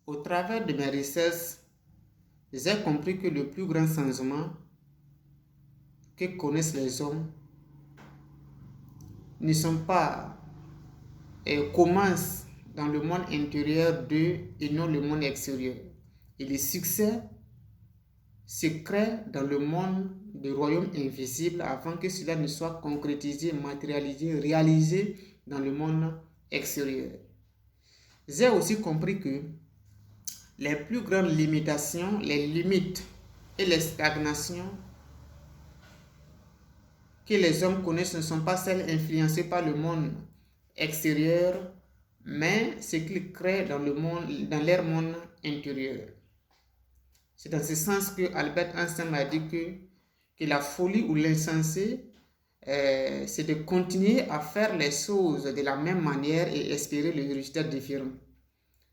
Au travers de mes recherches, j'ai compris que le plus grand changement que connaissent les hommes ne sont pas et commencent dans le monde intérieur d'eux et non le monde extérieur. Et le succès se crée dans le monde des royaumes invisibles avant que cela ne soit concrétisé, matérialisé, réalisé dans le monde extérieur. J'ai aussi compris que les plus grandes limitations, les limites et les stagnations que les hommes connaissent ne sont pas celles influencées par le monde extérieur, mais ce qu'ils créent dans leur monde intérieur. C'est dans ce sens que Albert Einstein m'a dit que la folie ou l'insensé, c'est de continuer à faire les choses de la même manière et espérer le résultat différent.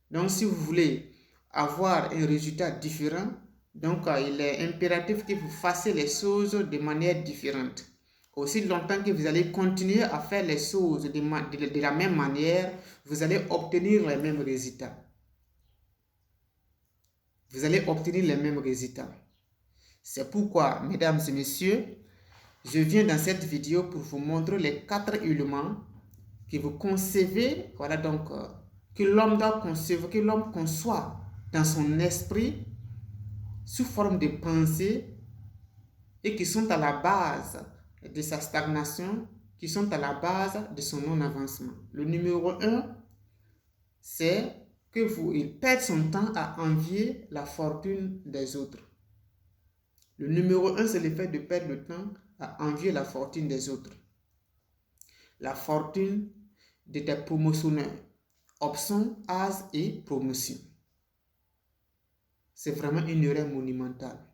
Donc, si vous voulez avoir un résultat différent, donc il est impératif que vous fassiez les choses de manière différente. Aussi longtemps que vous allez continuer à faire les choses de la même manière, vous allez obtenir les mêmes résultats. Vous allez obtenir les mêmes résultats. C'est pourquoi, mesdames et messieurs, je viens dans cette vidéo pour vous montrer les 4 éléments que vous concevez, voilà donc, que l'homme doit concevoir, que l'homme conçoit dans son esprit sous forme de pensée et qui sont à la base de sa stagnation, qui sont à la base de son non-avancement. Le numéro 1, c'est qu'il perd son temps à envier la fortune des autres. Le numéro 1, c'est le fait de perdre le temps à envier la fortune des autres. La fortune de tes promotionnaires. Option, âge et promotion. C'est vraiment une erreur monumentale.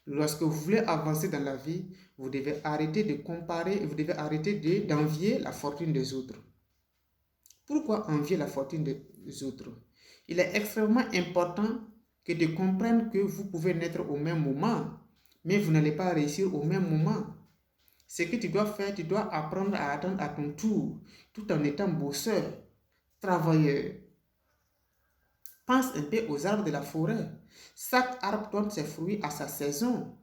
Lorsque vous voulez avancer dans la vie, vous devez arrêter de comparer, vous devez arrêter d'envier la fortune des autres. Pourquoi envier la fortune des autres? Il est extrêmement important que de comprendre que vous pouvez naître au même moment, mais vous n'allez pas réussir au même moment. Ce que tu dois faire, tu dois apprendre à attendre à ton tour, tout en étant bosseur, travailleur. Pense un peu aux arbres de la forêt. Chaque arbre donne ses fruits à sa saison.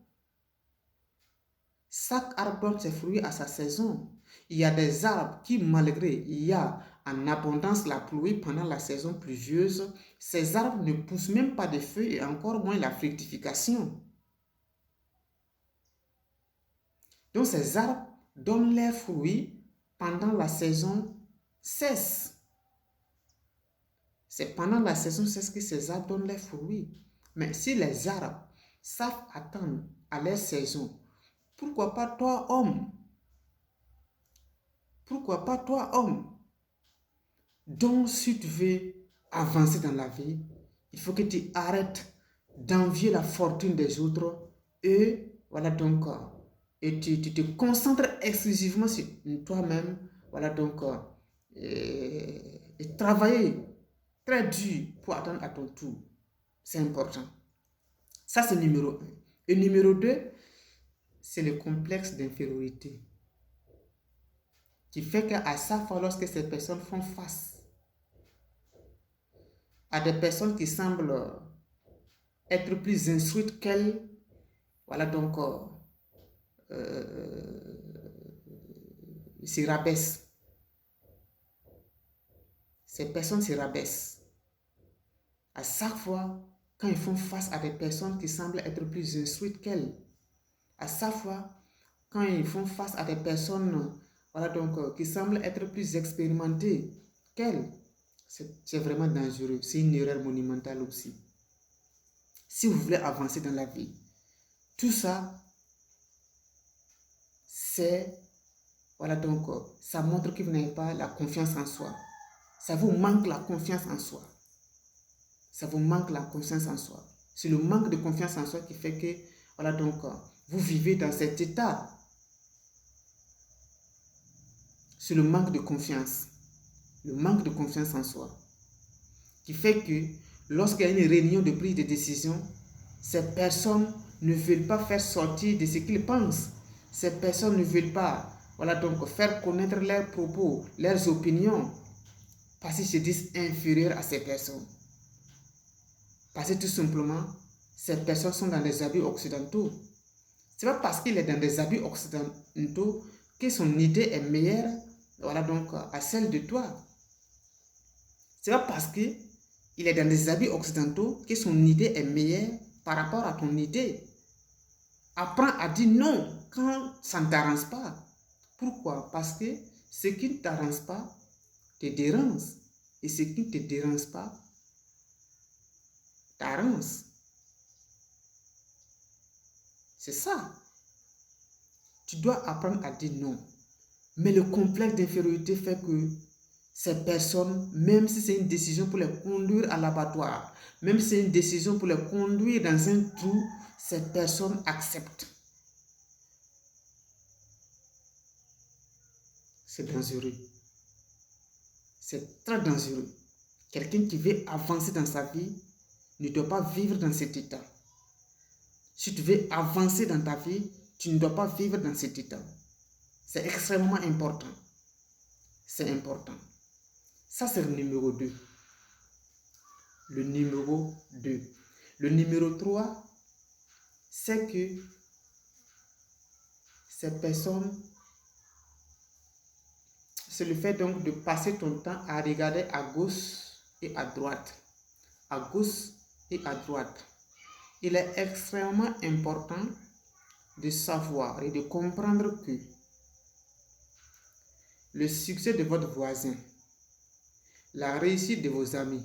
Chaque arbre donne ses fruits à sa saison. Il y a des arbres qui, malgré il y a en abondance la pluie pendant la saison pluvieuse, ces arbres ne poussent même pas de feuilles et encore moins la fructification. Donc ces arbres donnent leurs fruits pendant la saison sèche. C'est pendant la saison sèche que ces arbres donnent leurs fruits. Mais si les arbres savent attendre à leur saison, pourquoi pas toi, homme? Pourquoi pas toi, homme? Donc, si tu veux avancer dans la vie, il faut que tu arrêtes d'envier la fortune des autres et voilà donc, et tu te concentres exclusivement sur toi-même, voilà donc, et travailler très dur pour attendre à ton tour. C'est important. Ça, c'est numéro 1. Et numéro 2, c'est le complexe d'infériorité qui fait qu'à chaque fois, lorsque ces personnes font face à des personnes qui semblent être plus instruites qu'elles, voilà donc, se rabaissent. Ces personnes se rabaissent. À chaque fois, quand ils font face à des personnes qui semblent être plus instruites qu'elles, à chaque fois, quand ils font face à des personnes, voilà donc, qui semblent être plus expérimentées qu'elles, c'est vraiment dangereux. C'est une erreur monumentale aussi. Si vous voulez avancer dans la vie, tout ça, c'est, voilà donc, ça montre que vous n'avez pas la confiance en soi. Ça vous manque la confiance en soi. Ça vous manque la confiance en soi. C'est le manque de confiance en soi qui fait que, voilà donc, vous vivez dans cet état. C'est le manque de confiance. Le manque de confiance en soi. Qui fait que, lorsqu'il y a une réunion de prise de décision, ces personnes ne veulent pas faire sortir de ce qu'ils pensent. Ces personnes ne veulent pas, voilà donc, faire connaître leurs propos, leurs opinions, parce qu'ils se disent inférieurs à ces personnes. Parce que tout simplement, ces personnes sont dans des habits occidentaux. Ce n'est pas parce qu'il est dans des habits occidentaux que son idée est meilleure, voilà, donc, à celle de toi. Ce n'est pas parce qu'il est dans des habits occidentaux que son idée est meilleure par rapport à ton idée. Apprends à dire non quand ça ne t'arrange pas. Pourquoi? Parce que ce qui ne t'arrange pas te dérange. Et ce qui ne te dérange pas t'arrange. C'est ça. Tu dois apprendre à dire non. Mais le complexe d'infériorité fait que ces personnes, même si c'est une décision pour les conduire à l'abattoir, même si c'est une décision pour les conduire dans un trou, ces personnes acceptent. C'est dangereux. C'est très dangereux. Quelqu'un qui veut avancer dans sa vie ne doit pas vivre dans cet état. Si tu veux avancer dans ta vie, tu ne dois pas vivre dans cet état. C'est extrêmement important. C'est important. Ça, c'est le numéro 2. Le numéro 2. Le numéro 3, c'est que ces personnes, c'est le fait donc de passer ton temps à regarder à gauche et à droite. À gauche et à droite. Il est extrêmement important de savoir et de comprendre que le succès de votre voisin, la réussite de vos amis,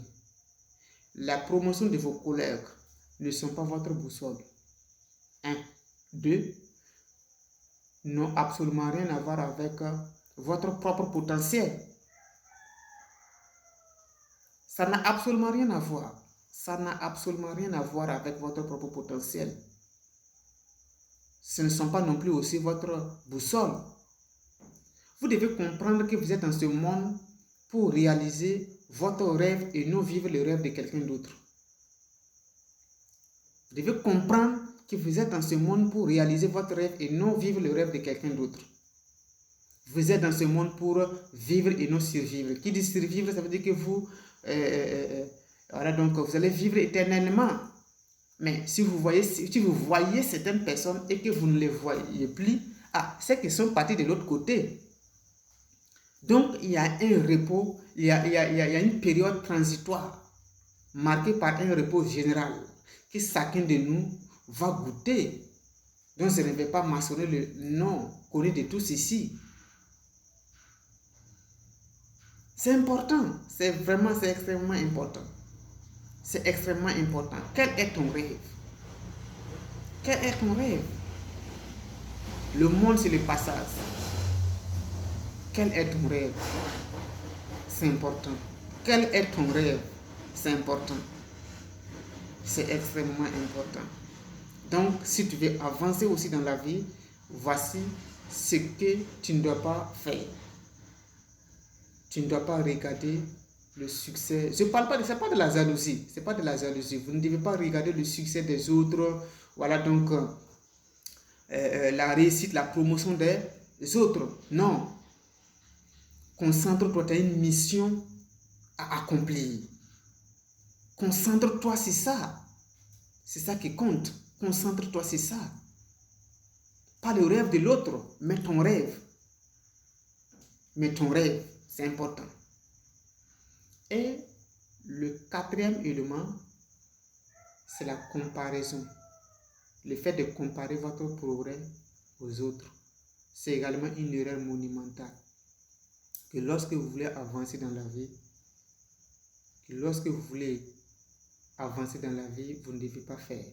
la promotion de vos collègues ne sont pas votre boussole. 1. 2. N'ont absolument rien à voir avec votre propre potentiel. Ça n'a absolument rien à voir. Ça n'a absolument rien à voir avec votre propre potentiel. Ce ne sont pas non plus aussi votre boussole. Vous devez comprendre que vous êtes dans ce monde pour réaliser votre rêve et non vivre le rêve de quelqu'un d'autre. Vous devez comprendre que vous êtes dans ce monde pour réaliser votre rêve et non vivre le rêve de quelqu'un d'autre. Vous êtes dans ce monde pour vivre et non survivre. Qui dit survivre, ça veut dire que vous, voilà, donc vous allez vivre éternellement. Mais si vous voyez certaines personnes et que vous ne les voyez plus, c'est qu'ils sont partis de l'autre côté. Donc, il y a un repos, il y a une période transitoire marquée par un repos général que chacun de nous va goûter. Donc, je ne vais pas mentionner le nom connu de tous ici. C'est important, c'est extrêmement important. C'est extrêmement important. Quel est ton rêve? Quel est ton rêve? Le monde, c'est le passage. Quel est ton rêve? C'est important. Quel est ton rêve? C'est important. C'est extrêmement important. Donc, si tu veux avancer aussi dans la vie, voici ce que tu ne dois pas faire. Tu ne dois pas regarder le succès. Je parle pas de ça, pas de la jalousie. C'est pas de la jalousie. Vous ne devez pas regarder le succès des autres. Voilà donc la réussite, la promotion des autres. Non. Concentre-toi, tu as une mission à accomplir. Concentre-toi sur ça. C'est ça qui compte. Concentre-toi sur ça. Pas le rêve de l'autre, mais ton rêve. Mais ton rêve, c'est important. Et le 4e élément, c'est la comparaison. Le fait de comparer votre progrès aux autres, c'est également une erreur monumentale. Que lorsque vous voulez avancer dans la vie, vous ne devez pas faire.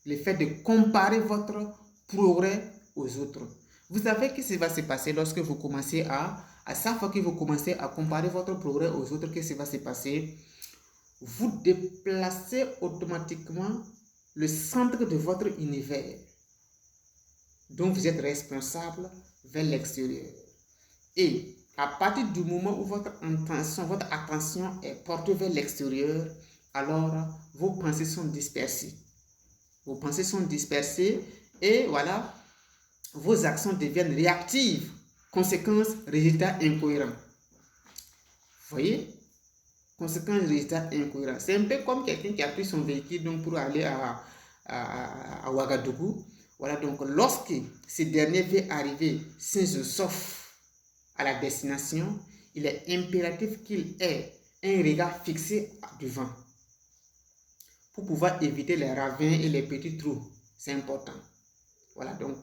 Le fait de comparer votre progrès aux autres. Vous savez ce qui va se passer lorsque vous commencez à chaque fois que vous commencez à comparer votre progrès aux autres, qu'est-ce qui va se passer? Vous déplacez automatiquement le centre de votre univers, dont vous êtes responsable, vers l'extérieur. Et à partir du moment où votre attention est portée vers l'extérieur, alors vos pensées sont dispersées. Vos pensées sont dispersées et voilà, vos actions deviennent réactives. Conséquence, résultat incohérent. Vous voyez? Conséquence, résultat incohérent. C'est un peu comme quelqu'un qui a pris son véhicule donc, pour aller à Ouagadougou. Voilà, donc lorsque ce dernier veut arriver sain et sauf à la destination, il est impératif qu'il ait un regard fixé devant pour pouvoir éviter les ravins et les petits trous. C'est important. Voilà, donc,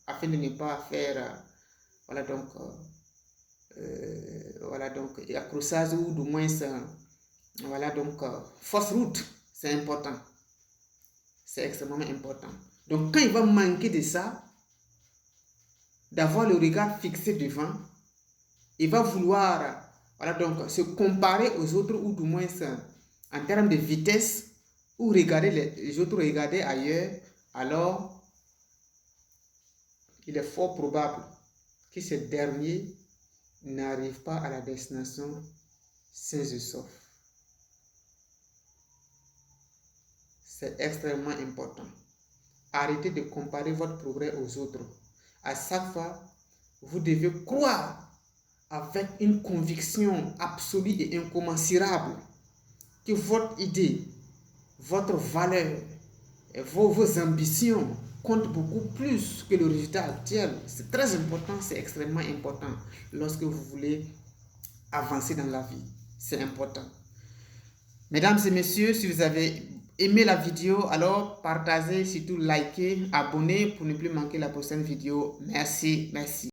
afin de ne pas faire, voilà, donc, accrochage ou du moins, voilà, donc, fausse route. C'est important. C'est extrêmement important. Donc, quand il va manquer de ça, d'avoir le regard fixé devant, il va vouloir, voilà, donc, se comparer aux autres ou du moins, en termes de vitesse, ou regarder les autres regarder ailleurs, alors il est fort probable que ce dernier n'arrive pas à la destination sain et sauf. C'est extrêmement important. Arrêtez de comparer votre progrès aux autres. À chaque fois, vous devez croire avec une conviction absolue et incommensurable que votre idée, votre valeur et vos ambitions comptent beaucoup plus que le résultat actuel. C'est très important, c'est extrêmement important lorsque vous voulez avancer dans la vie. C'est important. Mesdames et messieurs, si vous avez aimé la vidéo, alors partagez, surtout likez, abonnez pour ne plus manquer la prochaine vidéo. Merci, merci.